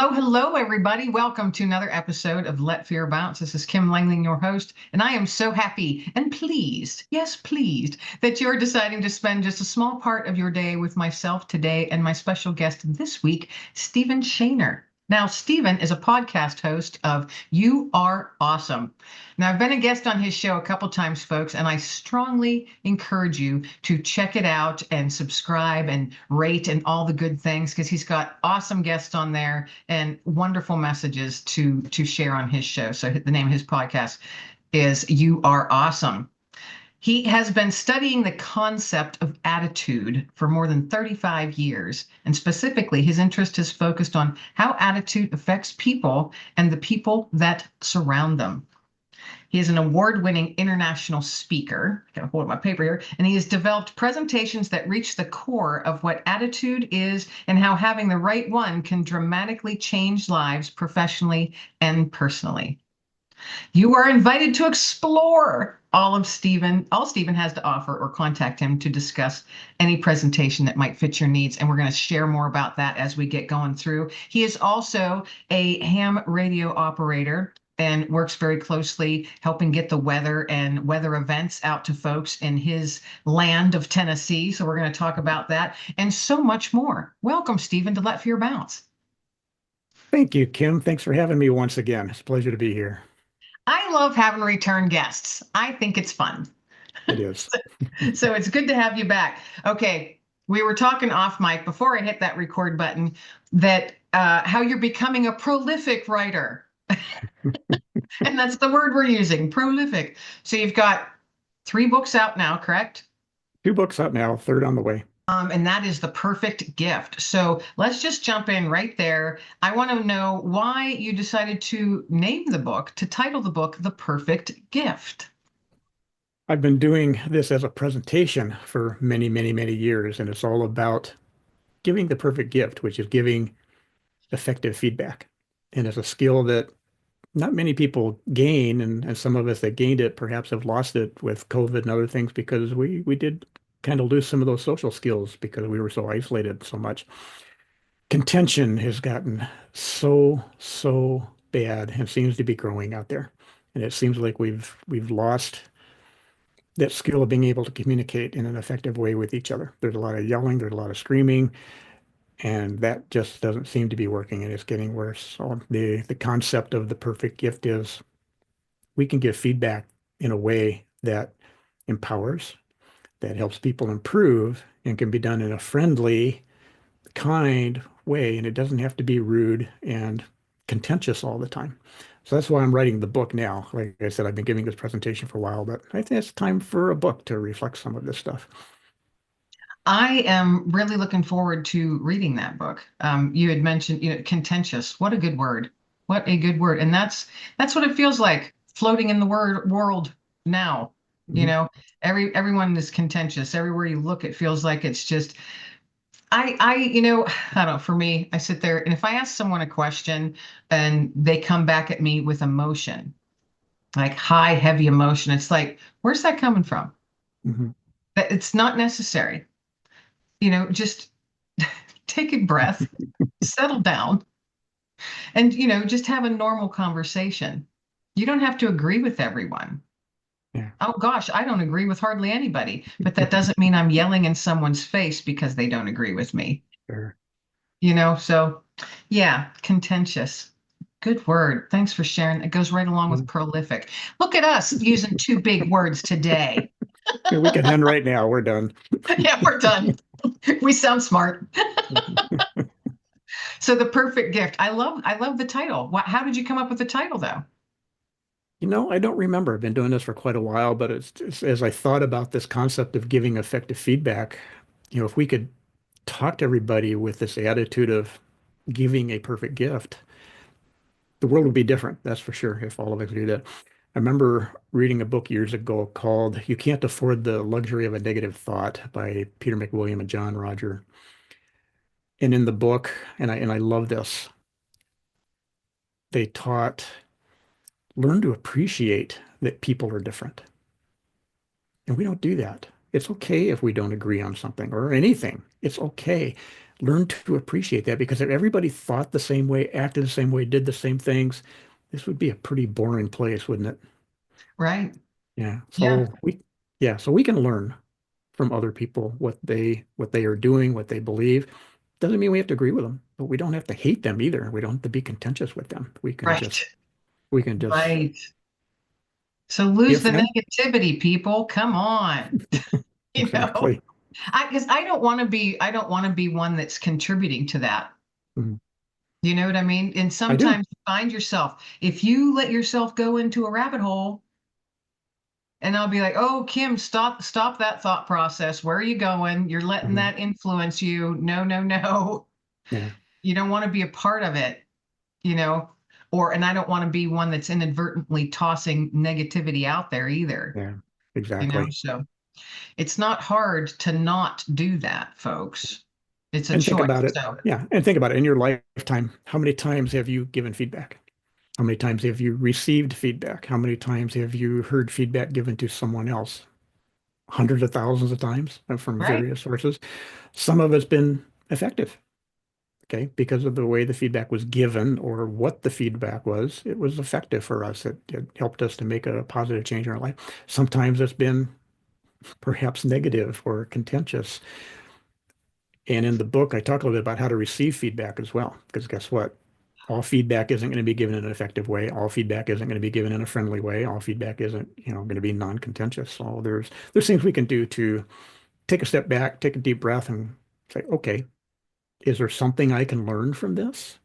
Hello, hello, everybody. Welcome to another episode of Let Fear Bounce. This is Kim Lengling, your host, and I am so happy and pleased, yes, pleased, that you're deciding to spend just a small part of your day with myself today and my special guest this week, Stephen Shaner. Now, Stephen is a podcast host of You Are Awesome. Now, I've been a guest on his show a couple times, folks, and I strongly encourage you to check it out and subscribe and rate and all the good things because he's got awesome guests on there and wonderful messages to share on his show. So the name of his podcast is You Are Awesome. He has been studying the concept of attitude for more than 35 years, and specifically, his interest is focused on how attitude affects people and the people that surround them. He is an award-winning international speaker. I gotta hold up my paper here. And he has developed presentations that reach the core of what attitude is and how having the right one can dramatically change lives professionally and personally. You are invited to explore all Stephen has to offer or contact him to discuss any presentation that might fit your needs. And we're going to share more about that as we get going through. He is also a ham radio operator and works very closely helping get the weather and weather events out to folks in his land of Tennessee. So we're going to talk about that and so much more. Welcome, Stephen, to Let Fear Bounce. Thank you, Kim. Thanks for having me once again. It's a pleasure to be here. I love having return guests. I think it's fun. It is. So it's good to have you back. Okay, we were talking off mic before I hit that record button that how you're becoming a prolific writer. And that's the word we're using, prolific. So you've got 3 books out now, correct? 2 books out now, third on the way. And that is The Perfect Gift. So let's just jump in right there. I want to know why you decided to title the book The Perfect Gift. I've been doing this as a presentation for many, many, many years, and it's all about giving the perfect gift, which is giving effective feedback. And it's a skill that not many people gain, and some of us that gained it perhaps have lost it with COVID and other things because we did kind of lose some of those social skills because we were so isolated so much. Contention has gotten so bad and seems to be growing out there. And it seems like we've lost that skill of being able to communicate in an effective way with each other. There's a lot of yelling, there's a lot of screaming, and that just doesn't seem to be working, and it's getting worse. So the concept of the perfect gift is we can give feedback in a way that empowers, that helps people improve, and can be done in a friendly, kind way, and it doesn't have to be rude and contentious all the time. So that's why I'm writing the book now. Like I said, I've been giving this presentation for a while, but I think it's time for a book to reflect some of this stuff. I am really looking forward to reading that book. You had mentioned, contentious. What a good word. What a good word. And that's what it feels like floating in the world now. Mhm. Everyone is contentious. Everywhere you look, it feels like it's just I don't know, for me, I sit there and if I ask someone a question and they come back at me with emotion, like high, heavy emotion, it's like, where's that coming from? Mhm. That it's not necessary. Just take a breath, settle down, and just have a normal conversation. You don't have to agree with everyone. Yeah. Oh gosh, I don't agree with hardly anybody, but that doesn't mean I'm yelling in someone's face because they don't agree with me. Sure. So yeah, contentious. Good word. Thanks for sharing. It goes right along with Mhm. prolific. Look at us using 2 big words today. Yeah, we can end right now. We're done. Yeah, we're done. We sound smart. So the perfect gift. I love the title. How did you come up with the title though? I don't remember. I've been doing this for quite a while, but it's as I thought about this concept of giving effective feedback, if we could talk to everybody with this attitude of giving a perfect gift, the world would be different. That's for sure, if all of us do that. I remember reading a book years ago called You Can't Afford the Luxury of a Negative Thought by Peter McWilliam and John Roger. And in the book, and I love this, they taught learn to appreciate that people are different. And we don't do that. It's okay if we don't agree on something or anything. It's okay. learn to appreciate that, because if everybody thought the same way, acted the same way, did the same things, this would be a pretty boring place, wouldn't it? Right. Yeah. Yeah. So we can learn from other people what they are doing, what they believe. Doesn't mean we have to agree with them, but we don't have to hate them either. We don't have to be contentious with them. Right. We can just Right. So be a lose the friend. negativity, people. Come on. You know, Exactly. because I don't want to be one that's contributing to that. Mhm. You know what I mean? And I do. sometimes you find yourself, if you let yourself go into a rabbit hole, and I'll be like, "Oh, Kim, stop that thought process. Where are you going? You're letting Mhm. that influence you. No, no, no. Yeah. You don't want to be a part of it, you know?" And I don't want to be one that's inadvertently tossing negativity out there either, Yeah. you know? Exactly. So it's not hard to not do that, folks. It's a And think choice. about it. So, Yeah. And think about it in your lifetime. How many times have you given feedback? How many times have you received feedback? How many times have you heard feedback given to someone else? Hundreds of thousands of times from right. various sources. Some of it's been effective, okay, because of the way the feedback was given or what the feedback was. It was effective for us. It helped us to make a positive change in our life. Sometimes it's been perhaps negative or contentious. And in the book, I talk a little bit about how to receive feedback as well, because guess what? All feedback isn't going to be given in an effective way. All feedback isn't going to be given in a friendly way. All feedback isn't, going to be non-contentious. So there's things we can do to take a step back, take a deep breath, and say, okay, is there something I can learn from this?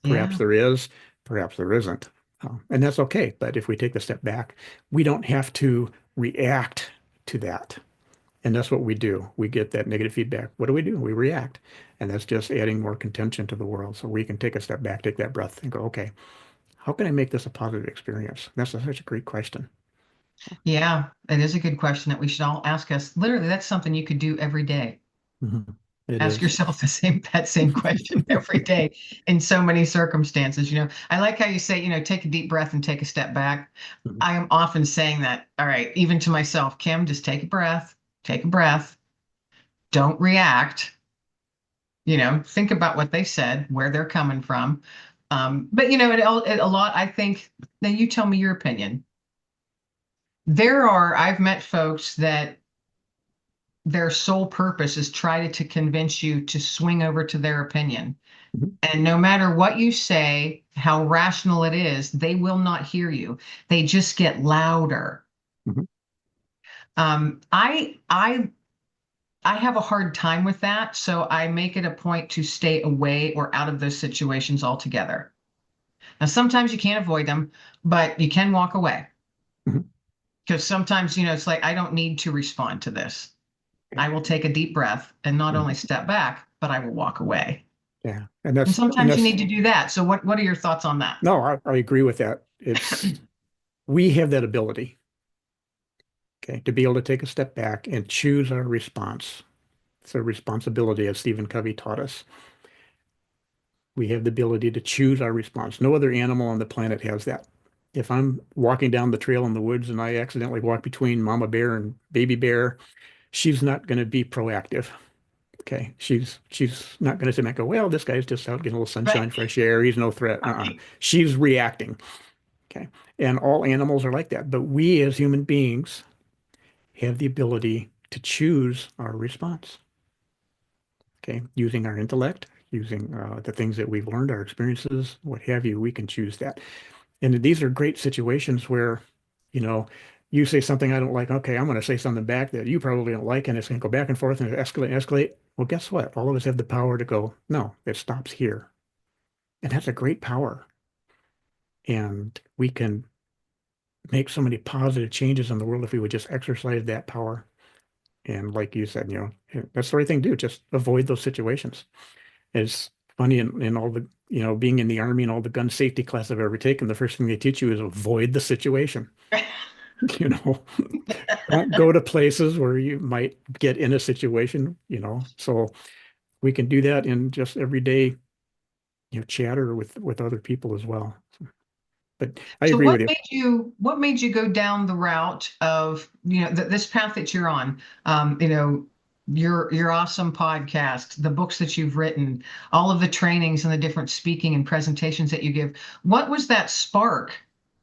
Perhaps Yeah. there is, perhaps there isn't. And that's okay. But if we take the step back, we don't have to react to that. And that's what we do. We get that negative feedback. What do? We react. And that's just adding more contention to the world. So we can take a step back, take that breath, and go, okay, how can I make this a positive experience? Such a great question. Yeah. It is a good question that we should all ask us. Literally, that's something you could do every day. Mhm. It Ask is. yourself that same question every day in so many circumstances. I like how you say, take a deep breath and take a step back. Mhm. I am often saying that. All right, even to myself, Kim, just take a breath, don't react. Think about what they said, where they're coming from. But a lot. I think. Now you tell me your opinion. I've met folks that their sole purpose is try to convince you to swing over to their opinion. Mhm. And no matter what you say, how rational it is, they will not hear you. They just get louder. Mhm. Um, I I I have a hard time with that, so I make it a point to stay away or out of those situations altogether. Now, sometimes you can't avoid them, but you can walk away Mhm. because sometimes, it's like I don't need to respond to this. Yeah. I will take a deep breath and not only Mhm. step back, but I will walk away. Yeah. And And and sometimes you that's, need to do that. So what are your thoughts on that? no, I agree with that. We have that ability, okay, to be able to take a step back and choose our response. It's a responsibility, as Stephen Covey taught us. We have the ability to choose our response. No other animal on the planet has that. If I'm walking down the trail in the woods and I accidentally walk between mama bear and baby bear, she's not going to be proactive. Okay. She's not going to sit back and go, well, this guy's just out getting a little Right. sunshine, fresh air. He's no threat. She's reacting. Okay. And all animals are like that. But we as human beings have the ability to choose our response. Okay. Using our intellect, using the things that we've learned, our experiences, what have you, we can choose that. And these are great situations where, you know, you say something I don't like. Okay, I'm going to say something back that you probably don't like, and it's going to go back and forth and escalate, escalate. Well, guess what? All of us have the power to go, no, it stops here. And that's a great power. And we can make so many positive changes in the world if we would just exercise that power. And like you said, that's the right thing to do. Just avoid those situations. It's funny in all the, being in the army and all the gun safety class I've ever taken, the first thing they teach you is avoid the situation. You know, don't go to places where you might get in a situation. So we can do that in just everyday, chatter with other people as well. But I So agree with you. what made you go down the route of, this path that you're on? your awesome podcast, the books that you've written, all of the trainings and the different speaking and presentations that you give. What was that spark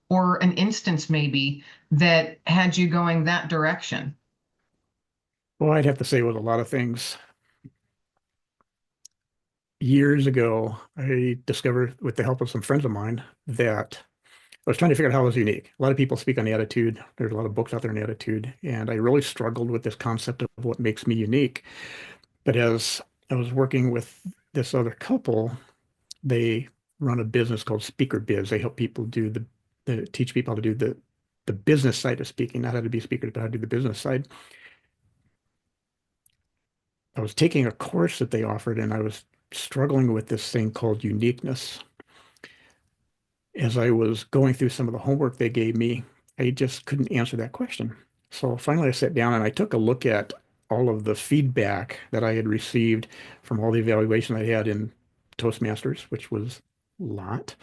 or an instance maybe that had you going that direction? Well, I'd have to say with a lot of things. Years ago, I discovered with the help of some friends of mine that I was trying to figure out how I was unique. A lot of people speak on attitude. There's a lot of books out there on attitude, and I really struggled with this concept of what makes me unique. But as I was working with this other couple, they run a business called Speaker Biz. They help people do teach people how to do the business side of speaking, not how to be speakers, but how to do the business side. I was taking a course that they offered, and I was struggling with this thing called uniqueness. As I was going through some of the homework they gave me, I just couldn't answer that question. So finally, I sat down and I took a look at all of the feedback that I had received from all the evaluation I had in Toastmasters, which was a lot.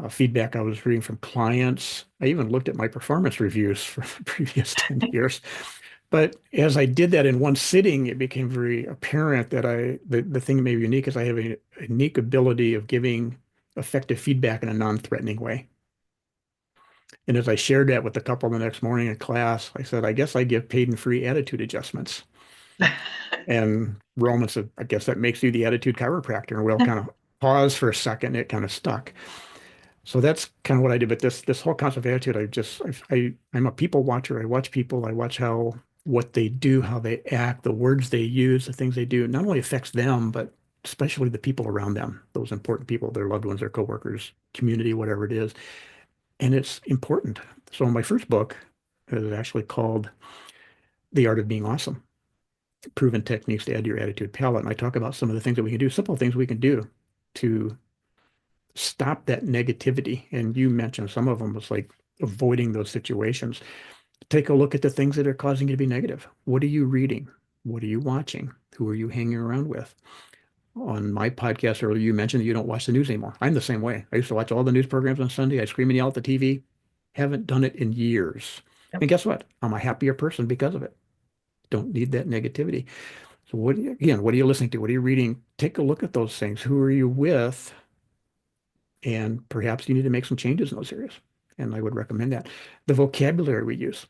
Feedback I was reading from clients. I even looked at my performance reviews for the previous 10 years. But as I did that in one sitting, it became very apparent that the thing that made me unique is I have a unique ability of giving effective feedback in a non-threatening way. And as I shared that with the couple the next morning in class, I said, I guess I give paid and free attitude adjustments. And Roman said, I guess that makes you the attitude chiropractor. And we all kind of paused for a second and it kind of stuck. So that's kind of what I did. But this whole concept of attitude, I'm a people watcher. I watch people. I watch what they do, how they act, the words they use, the things they do. Not only affects them, but especially the people around them, those important people, their loved ones, their coworkers, community, whatever it is. And it's important. So my first book is actually called The Art of Being Awesome: Proven Techniques to Add to Your Attitude Palette. And I talk about some of the things that we can do, simple things we can do to stop that negativity. And you mentioned some of them was like avoiding those situations. Take a look at the things that are causing you to be negative. What are you reading? What are you watching? Who are you hanging around with? On my podcast earlier, you mentioned that you don't watch the news anymore. I'm the same way. I used to watch all the news programs on Sunday. I scream and yell at the TV. Haven't done it in years. Yep. And guess what? I'm a happier person because of it. Don't need that negativity. So what are you listening to? What are you reading? Take a look at those things. Who are you with? And perhaps you need to make some changes in those areas. And I would recommend that. The vocabulary we use.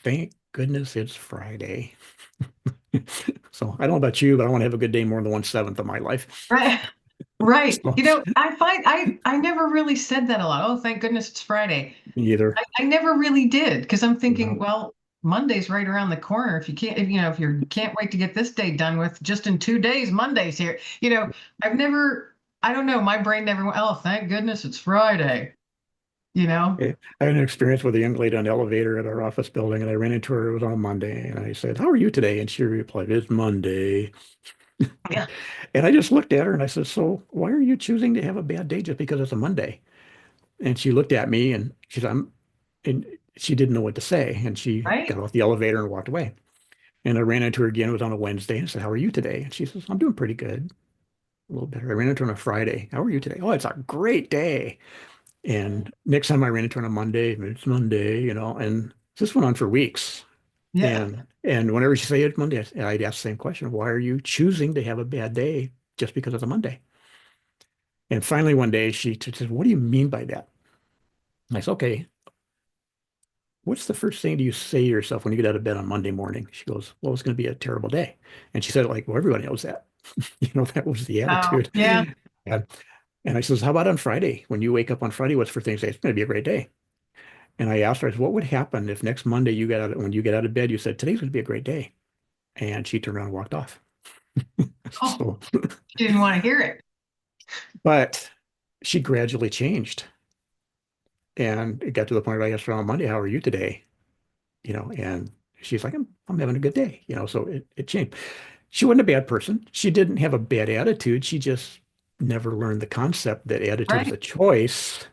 Thank goodness it's Friday. So I don't know about you, but I want to have a good day more than 1/7 of my life. Right. Right. So, I find I never really said that a lot. Oh, thank goodness it's Friday. either. I never really did because I'm thinking, No. well, Monday's right around the corner. If you can't, if you can't wait to get this day done with, just in 2 days, Monday's here. I've never, I don't know, my brain never went, oh, thank goodness it's Friday. You know? I had an experience with a young lady on the elevator at our office building, and I ran into her. It was on Monday, and I said, "How are you today?" And she replied, "It's Monday." Yeah. And I just looked at her and I said, "So why are you choosing to have a bad day just because it's a Monday?" And she looked at me and she said, and she didn't know what to say. And she Right. got off the elevator and walked away. And I ran into her again. It was on a Wednesday. And I said, "How are you today?" And she says, "I'm doing pretty good, a little better." I ran into her on a Friday. "How are you today?" "Oh, it's a great day." And next time I ran into her on a Monday, it's Monday, and this went on for weeks. Yeah. And whenever she said it's Monday, I'd ask the same question: Why are you choosing to have a bad day just because it's a Monday? And finally, one day she said, "What do you mean by that?" And I said, "Okay, what's the first thing you say to yourself when you get out of bed on Monday morning?" She goes, "Well, it's going to be a terrible day." And she said it like, "Well, everybody knows that." That was the Oh, attitude. yeah. And, and I says, "How about on Friday? When you wake up on Friday, what's the first thing you say?" "It's going to be a great day." And I asked her, I said, "What would happen if next Monday when you get out of bed, you said, today's going to be a great day?" And she turned around and walked off. Oh, So, she didn't want to hear it. but she gradually changed. And it got to the point where I asked her on Monday, "How are you today?" And she's like, I'm having a good day. So it changed. She wasn't a bad person. She didn't have a bad attitude. She just never learned the concept that attitude is Right. a choice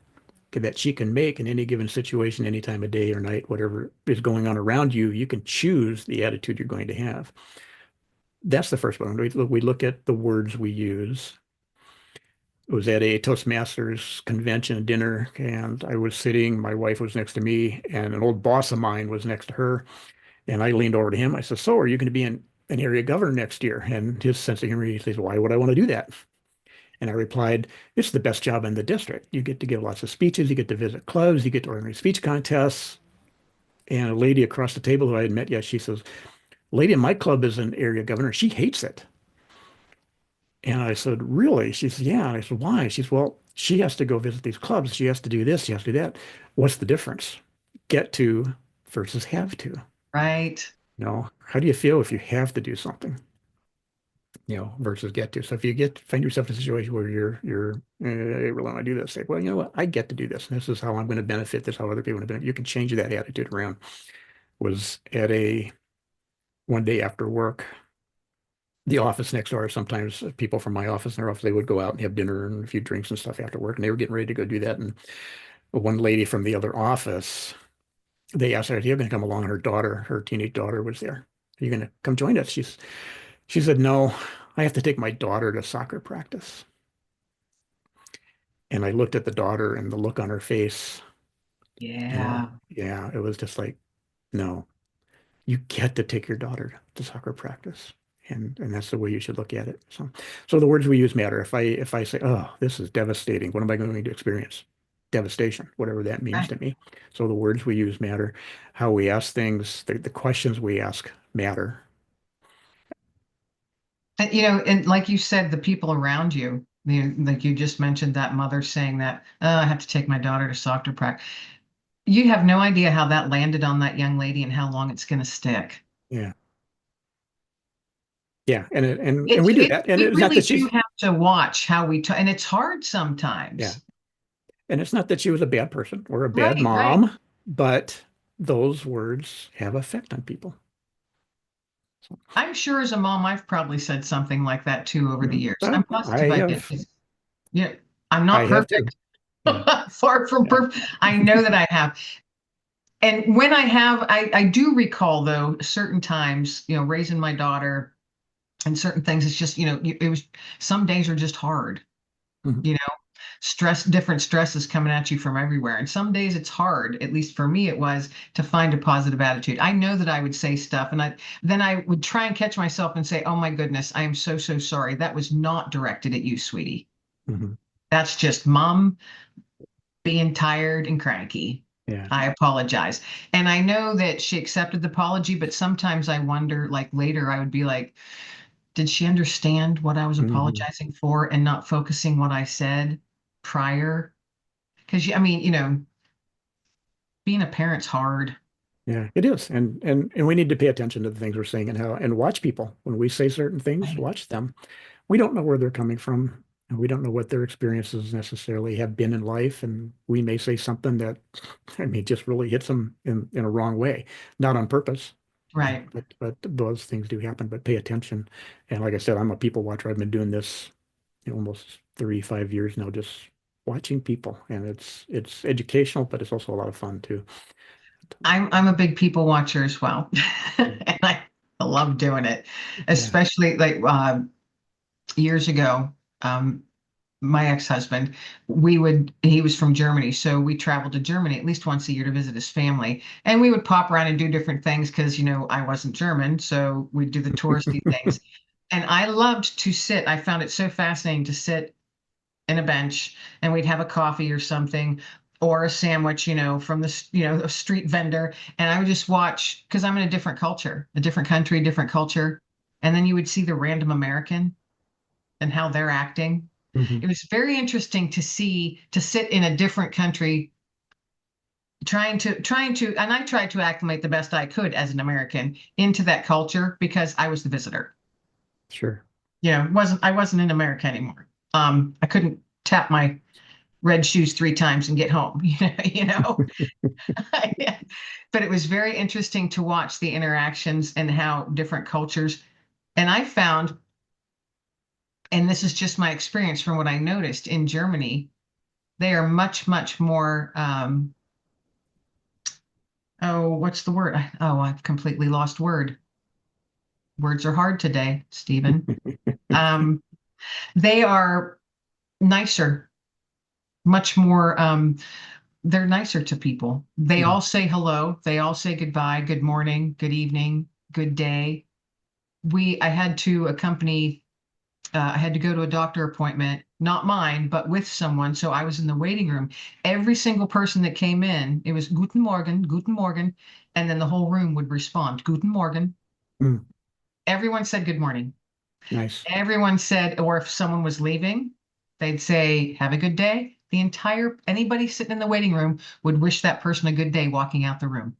that she can make in any given situation, any time of day or night, whatever is going on around you. You can choose the attitude you're going to have. That's the first one. We look at the words we use. It was at a Toastmasters convention dinner, and I was sitting, my wife was next to me, and an old boss of mine was next to her. And I leaned over to him. I said, so are you going to be an area governor next year? And his sense of humor, he says, why would I want to do that? And I replied, it's the best job in the district. You get to give lots of speeches, you get to visit clubs, you get to organize speech contests. And a lady across the table who I had met yet, she says, lady in my club is an area governor. She hates it. And I said, really? She said, yeah. And I said, why? She said, well, she has to go visit these clubs. She has to do this. She has to do that. What's the difference? Get to versus have to. Right. How do you feel if you have to do something? Versus get to. So if you find yourself in a situation where I really want to do this, say, well, you know what? I get to do this. This is how I'm going to benefit. This is how other people are going to benefit. You can change that attitude around. Was at one day after work, the office next door, sometimes people from my office and their office, they would go out and have dinner and a few drinks and stuff after work. And they were getting ready to go do that. And one lady from the other office, they asked her, are you going to come along? And her teenage daughter was there. Are you going to come join us? She said, no, I have to take my daughter to soccer practice. And I looked at the daughter and the look on her face. Yeah. Yeah, it was just like, no, you get to take your daughter to soccer practice. And that's the way you should look at it. So the words we use matter. If I say, oh, this is devastating, what am I going to experience? Devastation, whatever that means Right. to me. So the words we use matter. How we ask things, the questions we ask matter. And, and like you said, the people around you, like you just mentioned that mother saying that, oh, I have to take my daughter to soccer practice. You have no idea how that landed on that young lady and how long it's going to stick. Yeah. Yeah. And It's we do it that. And we it's not really that do she's, have to watch how we talk, and it's hard yeah. sometimes. And it's not that she was a bad person or a bad Right, right. mom, but those words have effect on people. So, I'm sure as a mom, I've probably said something like that too over the years. I'm I positive I did. have, 'Cause, yeah, I'm I not have too. perfect. Yeah. Far from Yeah. perfect. I know that I have. And when I have, I do recall though, certain times, raising my daughter and certain things, it's just, it was, some days are just hard, Mhm. you know, different stresses coming at you from everywhere. And some days it's hard, at least for me, it was to find a positive attitude. I know that I would say stuff and then I would try and catch myself and say, oh my goodness, I am so, so sorry. That was not directed at you, sweetie. Mhm. That's just mom being tired and cranky. Yeah. I apologize. And I know that she accepted the apology, but sometimes I wonder, like later, I would be like, did she understand what I was Mhm. apologizing for and not focusing what I said prior? Because, I mean, being a parent's hard. Yeah, it is. And we need to pay attention to the things we're saying and watch people. When we say certain things, Right. watch them. We don't know where they're coming from, and we don't know what their experiences necessarily have been in life. And we may say something that, I mean, just really hits them in a wrong way, not on purpose. Right. But those things do happen. But pay attention. And like I said, I'm a people watcher. I've been doing this, almost 35 years now, just watching people. And it's educational, but it's also a lot of fun too. I'm a big people watcher as well. And I love doing it, Yeah. especially like years ago. Um, my ex-husband, he was from Germany, so we traveled to Germany at least once a year to visit his family. And we would pop around and do different things because, I wasn't German, so we'd do the touristy things. And I loved to sit. I found it so fascinating to sit in a bench and we'd have a coffee or something or a sandwich, from a street vendor. And I would just watch because I'm in a different culture, a different country, different culture. And then you would see the random American and how they're acting. Mhm. It was very interesting to sit in a different country, trying to, and I tried to acclimate the best I could as an American into that culture because I was the visitor. Sure. I wasn't in America anymore. I couldn't tap my red shoes 3 times and get home, Yeah. But it was very interesting to watch the interactions and how different cultures, and I found, and this is just my experience from what I noticed in Germany, they are much, much more, oh, what's the word? Oh, I've completely lost word. Words are hard today, Stephen. Um, they are nicer, much more. they're nicer to people. They Mm, all say hello. They all say goodbye, good morning, good evening, good day. I had to accompany, I had to go to a doctor appointment, not mine, but with someone. So I was in the waiting room. Every single person that came in, it was Guten Morgen, Guten Morgen. And then the whole room would respond, Guten Morgen. mm, Everyone said good morning. nice. Everyone said, or if someone was leaving, they'd say, have a good day. Anybody sitting in the waiting room would wish that person a good day walking out the room.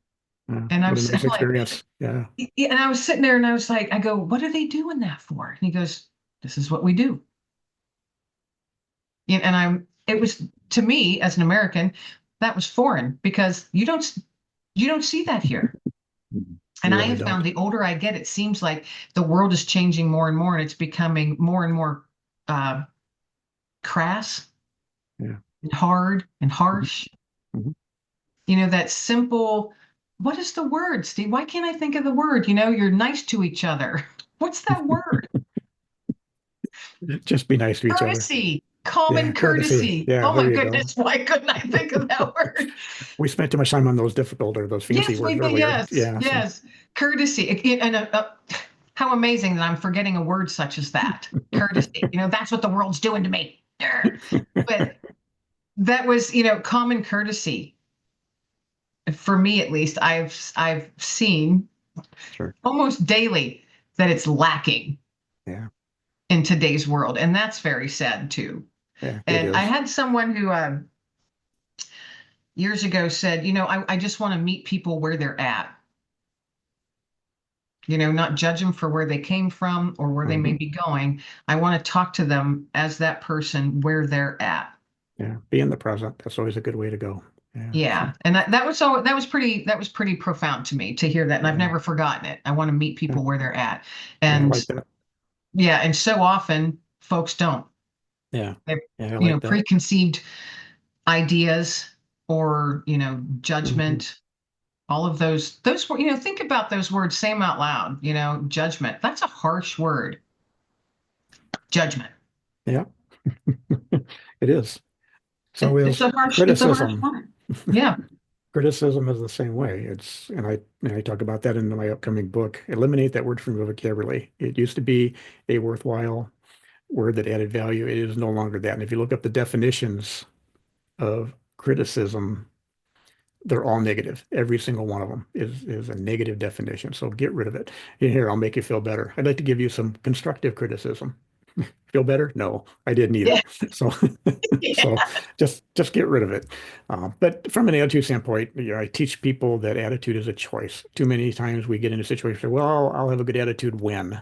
And What a I'm nice like, experience. Yeah. yeah, and I was sitting there and I was like, I go, what are they doing that for? And he goes, this is what we do. And it was to me as an American, that was foreign because you don't see that here. Mhm. And You I really have don't. found the older I get, it seems like the world is changing more and more, and it's becoming more and more uh, crass Yeah. and hard and Mhm. harsh. Mhm. That simple, what is the word, Steve? Why can't I think of the word? You're nice to each other. What's that word? Just be nice to each other. Courtesy, Yeah. common Courtesy. courtesy. Yeah. Oh There my you go. goodness, why couldn't I think of that word? We spent too much time on those difficult or those fancy Yes, words we did. earlier. Yes, Yeah. So, yes. Courtesy. And how amazing that I'm forgetting a word such as that. Courtesy. That's what the world's doing to me. But that was, common courtesy. For me, at least, I've seen sure. almost daily that it's lacking Yeah. in today's world, and that's very sad too. Yeah. It And I is. had someone who years ago said, I just want to meet people where they're at. Not judge them for where they came from or where they may Hmm. be going. I want to talk to them as that person where they're at. Yeah. Be in the present. That's always a good way to go. Yeah. So, Yeah, and that was pretty profound to me to hear that, and I've yeah. never forgotten it. I want to meet Yeah. people where they're at, Yeah. I and like that. yeah, and so often folks don't. Yeah. They, Yeah. I like that. preconceived ideas or Hmm. judgment. All of those were think about those words. Say them out loud. Judgment. That's a harsh word. Judgment. Yeah. It is. So It's is a harsh criticism. word. Yeah. Criticism is the same way. And I talk about that in my upcoming book. Eliminate that word from your vocabulary. It used to be a worthwhile word that added value. It is no longer that. And if you look up the definitions of criticism, they're all negative. Every single one of them is a negative definition. So get rid of it. And here, I'll make you feel better. I'd like to give you some constructive criticism. Feel better? No, I didn't Yeah. either. So, Yeah. so just get rid of it. But from an attitude standpoint, I teach people that attitude is a choice. Too many times we get into situations where, well, I'll have a good attitude when,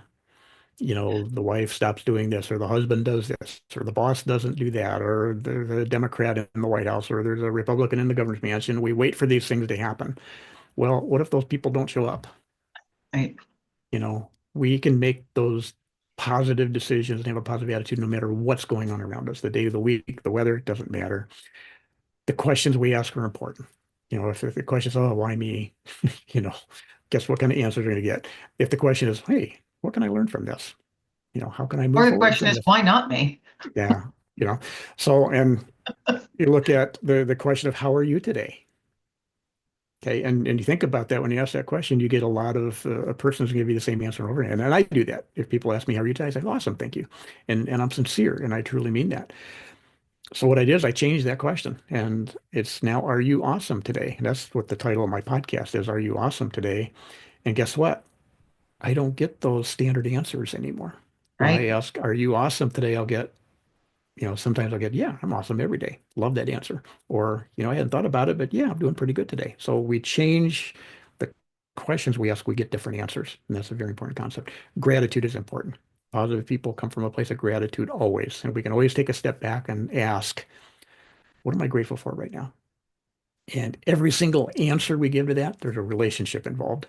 the wife stops doing this, or the husband does this, or the boss doesn't do that, or there's a Democrat in the White House, or there's a Republican in the governor's mansion. We wait for these things to happen. Well, what if those people don't show up? Right. We can make those positive decisions and have a positive attitude no matter what's going on around us, the day of the week, the weather, it doesn't matter. The questions we ask are important. If the question is, oh, why me? You know, guess what kind of answers you're going to get? If the question is, hey, what can I learn from this? How can I Or move the forward question from is, this? why not me? Yeah, you know. So, and you look at the question of how are you today? Okay, and you think about that when you ask that question, you get a lot of a person's going to give you the same answer over again. And I do that. If people ask me how are you today, I say, awesome, thank you, and I'm sincere, and I truly mean that. So what I did is I changed that question, and it's now, are you awesome today? And that's what the title of my podcast is, Are You Awesome Today? And guess what? I don't get those standard answers anymore. When I Right. ask, are you awesome today? I'll get, sometimes I'll get, yeah, I'm awesome every day. Love that answer. Or, I hadn't thought about it, but yeah, I'm doing pretty good today. So we change the questions we ask, we get different answers. And that's a very important concept. Gratitude is important. Positive people come from a place of gratitude always. And we can always take a step back and ask, what am I grateful for right now? And every single answer we give to that, there's a relationship involved.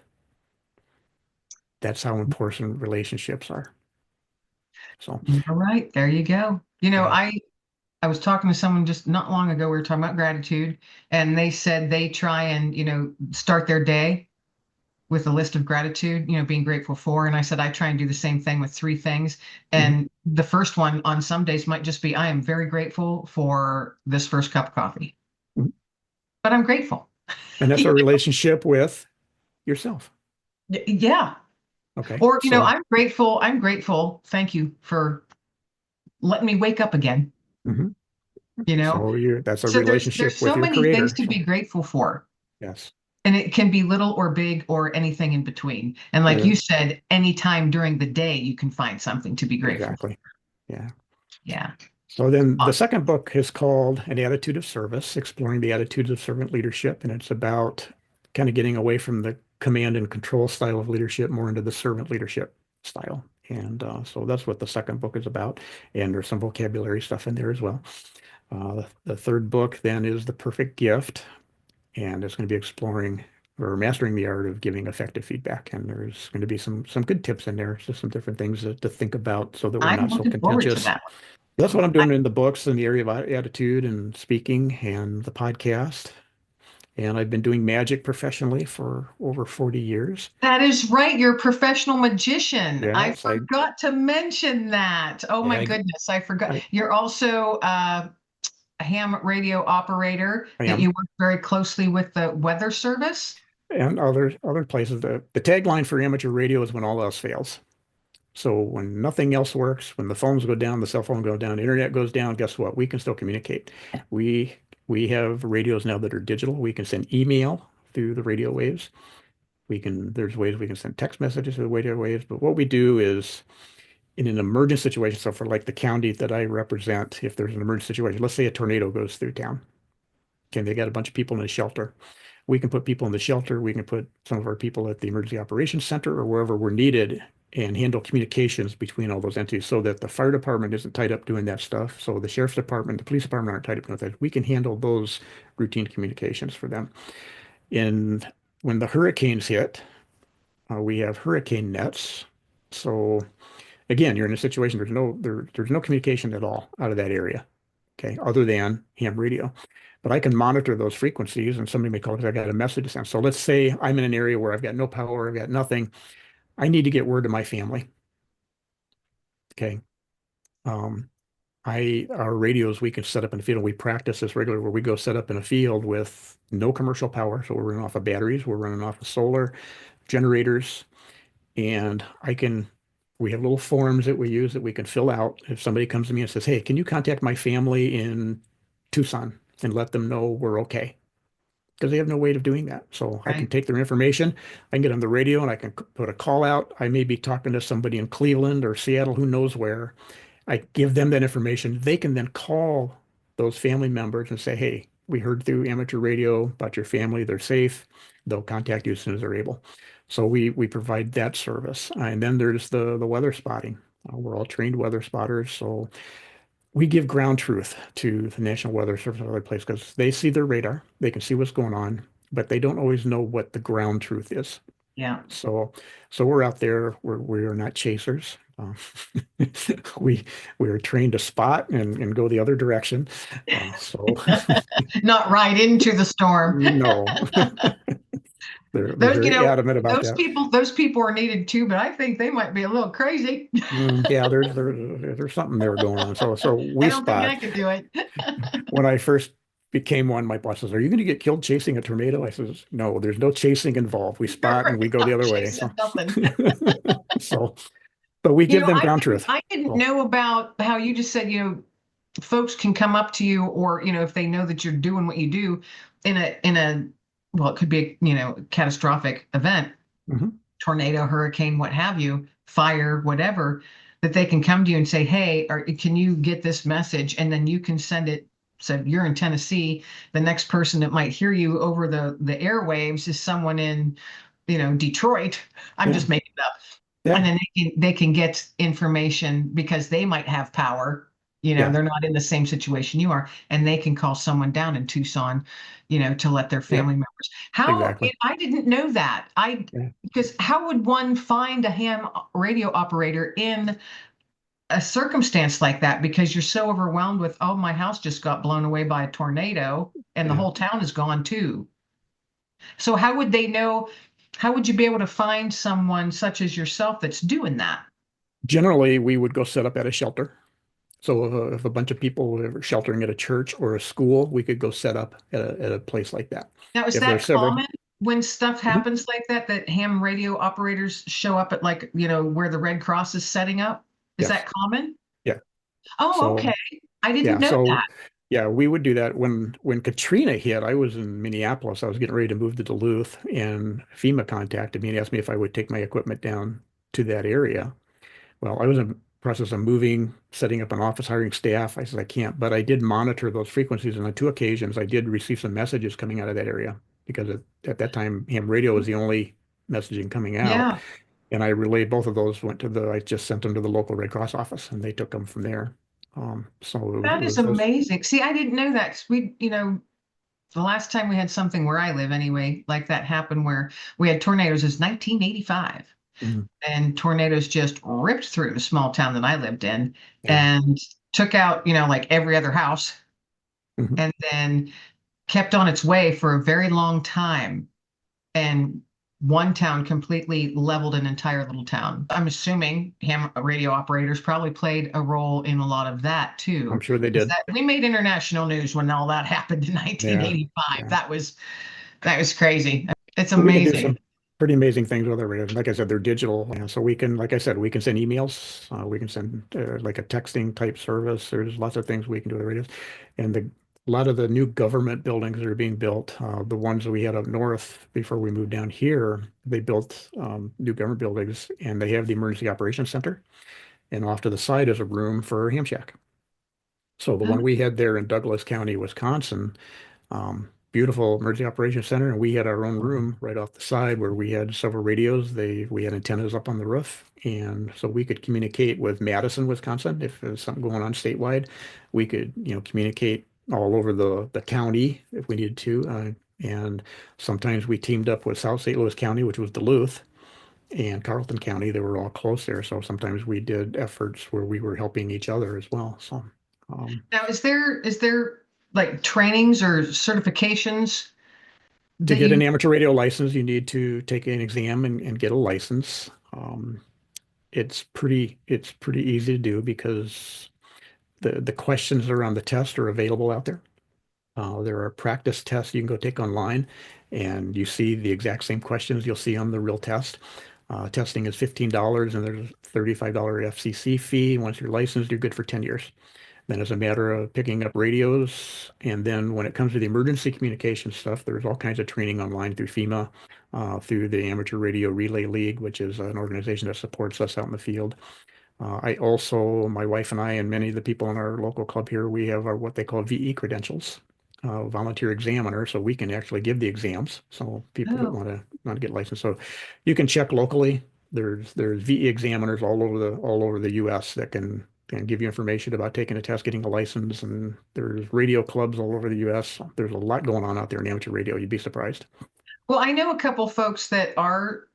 That's how important relationships are. So, All right. There you go. yeah. I was talking to someone just not long ago. We were talking about gratitude, and they said they try and, start their day with a list of gratitude, being grateful for. And I said, I try and do the same thing with three things. Mhm. And the first one on some days might just be, I am very grateful for this first cup of coffee. Mhm. but I'm grateful. And that's You our relationship with yourself. Yeah. Okay. Or, So, I'm grateful. I'm grateful. Thank you for letting me wake up again, mhm. you know? So that's a So there's relationship with so your many things creator. to So be grateful for. yes. And it can be little or big or anything in between. And like you And said, anytime during the day, you can find something to be grateful for. exactly. Yeah. Yeah. So then the Awesome. second book is called An Attitude of Service, Exploring the Attitudes of Servant Leadership. And it's about kind of getting away from the command and control style of leadership more into the servant leadership style. And so that's what the second book is about. And there's some vocabulary stuff in there as well. The third book then is The Perfect Gift. And it's going to be exploring or mastering the art of giving effective feedback. And there's going to be some good tips in there, just some different things to think about so that we're I'm not so looking forward to contentious. that That's what I'm one. doing in the books in the area of attitude and speaking and the podcast. And I've been doing magic professionally for over 40 years. That is right. You're a professional magician. I Yes, forgot to mention that. Oh my I, goodness, I forgot. I, You're also a ham radio operator I that you am. work very closely with the weather service. And other places. The tagline for amateur radio is when all else fails. So when nothing else works, when the phones go down, the cell phone go down, the internet goes down, guess what? We can still communicate. We we have radios now that are digital. We can send email through the radio waves. There's ways we can send text messages through the radio waves. But what we do is in an emergent situation, so for like the county that I represent, if there's an emergent situation, let's say a tornado goes through town, okay, they got a bunch of people in a shelter. We can put people in the shelter. We can put some of our people at the emergency operations center or wherever we're needed and handle communications between all those entities so that the fire department isn't tied up doing that stuff. So the sheriff's department, the police department aren't tied up doing that. We can handle those routine communications for them. And when the hurricanes hit, we have hurricane nets. So again, you're in a situation there's no communication at all out of that area, okay, other than ham radio. But I can monitor those frequencies, and somebody may call because I got a message to send. So let's say I'm in an area where I've got no power, I've got nothing. I need to get word to my family. Okay. Um, our radios we can set up in the field. We practice this regularly where we go set up in a field with no commercial power. So we're running off of batteries, we're running off of solar generators, and we have little forms that we use that we can fill out. If somebody comes to me and says, "Hey, can you contact my family in Tucson and let them know we're okay?" Because they have no way of doing that. So I can Right. take their information, I can get on the radio and I can put a call out. I may be talking to somebody in Cleveland or Seattle, who knows where. I give them that information. They can then call those family members and say, "Hey, we heard through amateur radio about your family. They're safe." They'll contact you as soon as they're able. So we provide that service. And then there's the weather spotting. We're all trained weather spotters. So we give ground truth to the National Weather Service and other places because they see their radar, they can see what's going on, but they don't always know what the ground truth is. Yeah. So, so we're out there. We are not chasers. We we are trained to spot and go the other direction. So Not right into the storm. no, they're Those, very adamant about that. those people are needed too, but I think they might be a little crazy. Yeah, there's something there going on. So I we don't think I spot. could do it. When I first became one, my boss says, "Are you going to get killed chasing a tornado?" I says, "No, there's no chasing involved. We spot and we go the I'm other way." chasing So, nothing. so, but we give them ground truth. I didn't So, know about how you just said, folks can come up to you or, if they know that you're doing what you do in a, well, it could be a, catastrophic event, mhm, tornado, hurricane, what have you, fire, whatever, that they can come to you and say, hey, can you get this message? And then you can send it. So you're in Tennessee. The next person that might hear you over the airwaves is someone in, Detroit. I'm yeah, just making it up. And yeah, then they can get information because they might have power. yeah, They're not in the same situation you are, and they can call someone down in Tucson, to let their yep, family members. How exactly. I didn't know that. Yeah. Because how would one find a ham radio operator in a circumstance like that? Because you're so overwhelmed with, oh, my house just got blown away by a tornado, and the Yeah. whole town is gone too. So how would they know? How would you be able to find someone such as yourself that's doing that? Generally, we would go set up at a shelter. So if a bunch of people were sheltering at a church or a school, we could go set up at a place like that. Now, is If there's that several, common when stuff Mhm. happens like that, that ham radio operators show up at, like, where the Red Cross is setting up? Is Yes, that common? yeah. Oh, So okay. I didn't yeah, know so that. yeah, we would do that when Katrina hit. I was in Minneapolis. I was getting ready to move to Duluth, and FEMA contacted me and asked me if I would take my equipment down to that area. Well, I was in the process of moving, setting up an office, hiring staff. I said I can't, but I did monitor those frequencies, and on two occasions I did receive some messages coming out of that area because at that time ham radio was the only messaging coming out, Yeah, and I relayed both of those. I just sent them to the local Red Cross office, and they took them from there. So it that is was those. amazing. See, I didn't know that, 'cause the last time we had something where I live anyway, like that happened, where we had tornadoes, is 1985. Mhm. And tornadoes just ripped through the small town that I lived in Yeah. and took out, like every other house, Mhm. and then kept on its way for a very long time. And one town completely leveled an entire little town. I'm assuming ham radio operators probably played a role in a lot of that I'm too. sure they Because did. that we made international news when all that happened in Yeah. 1985. Yeah. That was crazy. It's But we can do amazing. some pretty amazing things with our radios. Like I said, they're digital. So we can, like I said, we can send emails. We can send like a texting type service. There's lots of things we can do with the radios. And a lot of the new government buildings that are being built, the ones that we had up north before we moved down here, they built new government buildings, and they have the Emergency Operations Center. And off to the side is a room for Ham Shack. So the Oh, one we had there in Douglas County, Wisconsin, beautiful emergency operations center, and we had our own room right off the side where we had several radios. We had antennas up on the roof, and so we could communicate with Madison, Wisconsin, if there's something going on statewide. We could, communicate all over the county if we needed to. And sometimes we teamed up with South St. Louis County, which was Duluth, and Carleton County. They were all close there, so sometimes we did efforts where we were helping each other as well. So. now is there like trainings or certifications To that get you? an amateur radio license, you need to take an exam and get a license. It's pretty easy to do because the questions around the test are available out there. There are practice tests you can go take online, and you see the exact same questions you'll see on the real test. Testing is $15, and there's a $35 FCC fee. Once you're licensed, you're good for 10 years. Then it's a matter of picking up radios. And then when it comes to the emergency communication stuff, there's all kinds of training online through FEMA, through the Amateur Radio Relay League, which is an organization that supports us out in the field. My wife and I, and many of the people in our local club here, we have our what they call VE credentials, volunteer examiner, so we can actually give the exams. So people that Oh, want to get licensed, so you can check locally. There's VE examiners all over the U.S. that can give you information about taking a test, getting a license, and there's radio clubs all over the U.S. There's a lot going on out there in amateur radio. You'd be surprised. well, I know a couple folks that are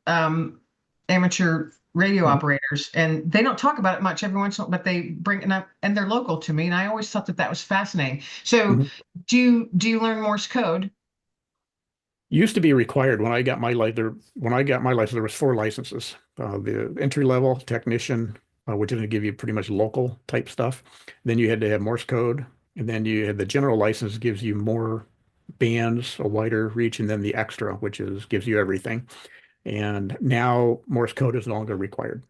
amateur radio Mhm. operators, and they don't talk about it much every once in a while, but they bring it up, and they're local to me, and I always thought that that was fascinating. So, Mhm. do you learn Morse code? Used to be required when I got my license, there was four licenses. The entry level technician, which is going to give you pretty much local type stuff. Then you had to have Morse code, and then you had the general license gives you more bands, a wider reach, and then the extra, which is gives you everything. And now Morse code is no longer required,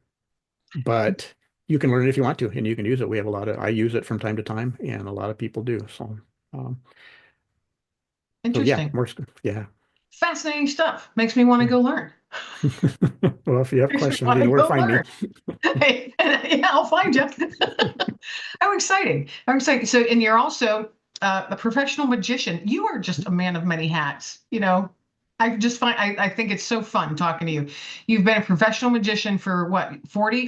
but you can learn it if you want to, and you can use it. I use it from time to time, and a lot of people do. Um, so yeah, Interesting. yeah. Fascinating stuff. Makes me want to Yeah. go learn. Well, if you have Makes me questions, want you to know where to go find me. learn. Hey, yeah, I'll find you. I'm excited. I'm excited. So, and you're also a professional magician. You are just a man of many hats. I think it's so fun talking to you. You've been a professional magician for what,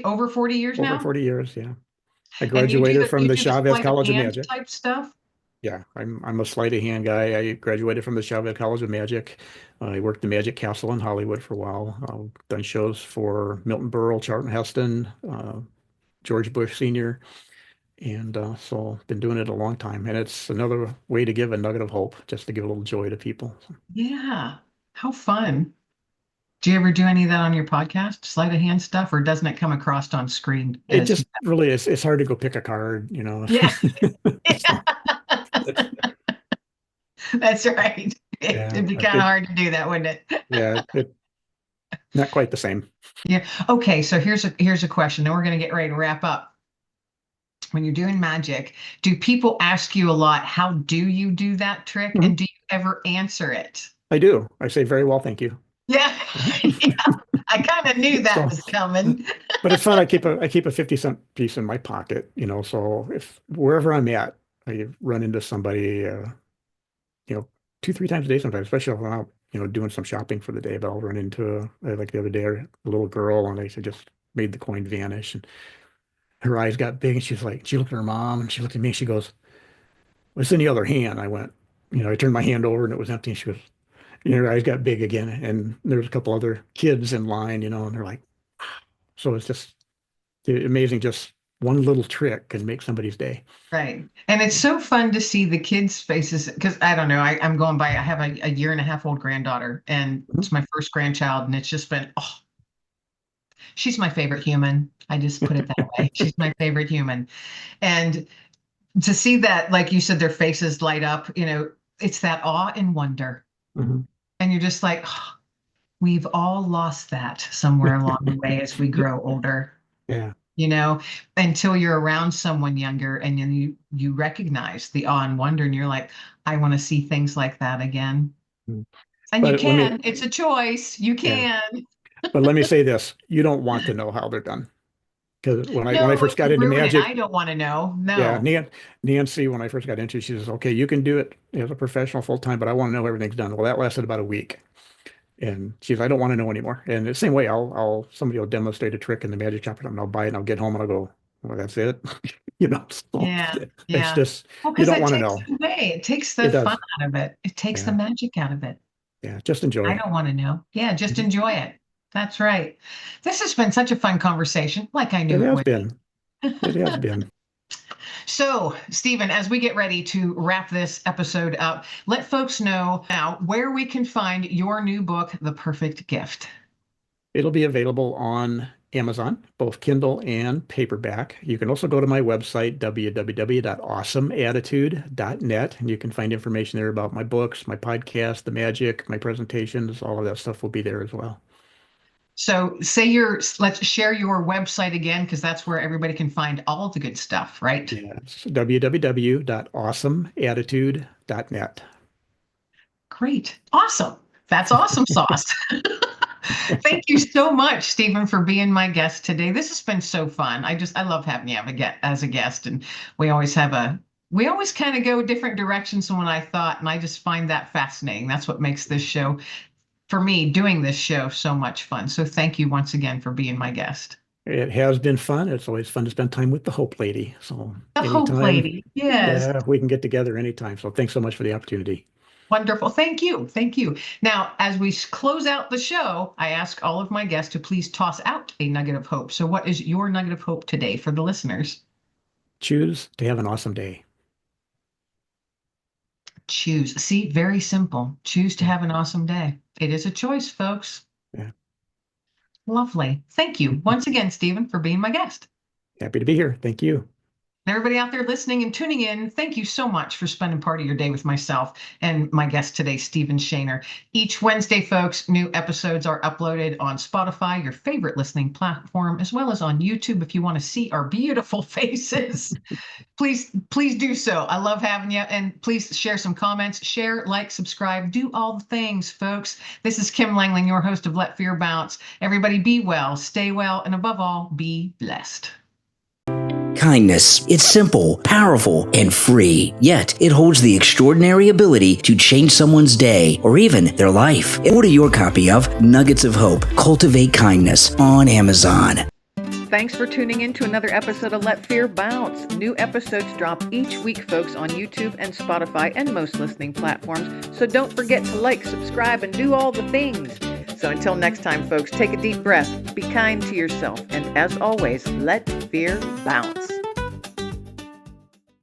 over 40 years Over now? 40 years, yeah. I And you do graduated the from you the do the Chavez sleight of College of hand Magic. type stuff. Yeah, I'm a sleight of hand guy. I graduated from the Chavez College of Magic. I worked the Magic Castle in Hollywood for a while. Done shows for Milton Berle, Charlton Heston, George Bush Sr., and so been doing it a long time. And it's another way to give a nugget of hope, just to give a little joy to people. Yeah. How fun. Do you ever do any of that on your podcast, sleight of hand stuff, or doesn't it come across on screen It as? just really is. It's hard to go pick a card, you know. Yeah, So, it's, that's right. yeah, It'd be kind of hard to do that, wouldn't it? yeah, not quite the same. Yeah. Okay. So here's a question. Then we're going to get ready to wrap up. When you're doing magic, do people ask you a lot, how do you do that trick? Mhm. And do you ever answer it? I do. I say very well, thank you. Yeah. Yeah. I kind of knew that So, was coming. but it's fun. I keep a 50-cent piece in my pocket, you know. So if wherever I'm at, I run into somebody, you know, 2, 3 times a day sometimes, especially when I'm, doing some shopping for the day. But I'll run into like the other day, a little girl, and I just made the coin vanish, and her eyes got big, and she looked at her mom, and she looked at me, and she goes, "What's in the other hand?" I went, I turned my hand over, and it was empty. And she goes, her eyes got big again, and there's a couple other kids in line, and they're like, so it's just amazing. Just one little trick can make somebody's day. Right. And it's so fun to see the kids' faces because I don't know, I'm going by, I have a year and a half old granddaughter, and Mhm. it's my first grandchild, and it's just been, oh, she's my favorite human. I just put it that way. She's my favorite human. And to see that, like you said, their faces light up, it's that awe and wonder. Mhm. And you're just like, oh, we've all lost that somewhere along the way as we grow older, Yeah. until you're around someone younger and then you recognize the awe and wonder and you're like, I want to see things like that again. Mhm. And you But let me, can, it's a choice. You yeah, can. but let me say this: you don't want to know how they're done, because when I No, first it got could into ruin it. I magic, don't want to know. yeah, No. Nancy, when I first got into it, she says, "Okay, you can do it as a professional full time, but I want to know everything's done." Well, that lasted about a week, and she says, "I don't want to know anymore." And the same way, somebody will demonstrate a trick in the magic shop, and I'll buy it, and I'll get home, and I'll go, "Well, that's it," So Yeah. it's Yeah. just Well, you because don't it want to takes know. it away. It takes the It fun does, out of it. It takes the yeah, magic out of it. yeah. Just I enjoy. don't want to know. Yeah, just Mhm. enjoy it. That's right. This has been such a fun conversation, like I It knew it has would been. be. It has been. So, Stephen, as we get ready to wrap this episode up, let folks know now where we can find your new book, The Perfect Gift. It'll be available on Amazon, both Kindle and paperback. You can also go to my website, www.awesomeattitude.net, and you can find information there about my books, my podcast, the magic, my presentations, all of that stuff will be there as well. So, let's share your website again, because that's where everybody can find all the good stuff, right? Yeah, it's www.awesomeattitude.net. Great. Awesome. That's awesome sauce. Thank you so much, Stephen, for being my guest today. This has been so fun. I love having you as a guest, and we always kind of go different directions than what I thought, and I just find that fascinating. That's what makes this show, for me, doing this show so much fun. So thank you once again for being my guest. It has been fun. It's always fun to spend time with the Hope Lady. So The Hope anytime, Lady. Yes. yeah, we can get together anytime. So thanks so much for the opportunity. Wonderful. Thank you. Thank you. Now, as we close out the show, I ask all of my guests to please toss out a nugget of hope. So, what is your nugget of hope today for the listeners? Choose to have an awesome day. Choose. See, very simple. Choose to Yeah. have an awesome day. It is a choice, folks. Yeah. Lovely. Thank you once again, Stephen, for being my guest. Happy to be here. Thank you. Everybody out there listening and tuning in, thank you so much for spending part of your day with myself and my guest today, Stephen Shaner. Each Wednesday, folks, new episodes are uploaded on Spotify, your favorite listening platform, as well as on YouTube if you want to see our beautiful faces. Please do so. I love having you. And please share some comments, share, like, subscribe, do all the things, folks. This is Kim Lengling, your host of Let Fear Bounce. Everybody be well, stay well, and above all, be blessed. Kindness. It's simple, powerful, and free. Yet, it holds the extraordinary ability to change someone's day or even their life. Order your copy of Nuggets of Hope, Cultivate Kindness on Amazon. Thanks for tuning in to another episode of Let Fear Bounce. New episodes drop each week, folks, on YouTube and Spotify and most listening platforms. So don't forget to like, subscribe, and do all the things. So until next time, folks, take a deep breath, be kind to yourself, and as always, let fear bounce.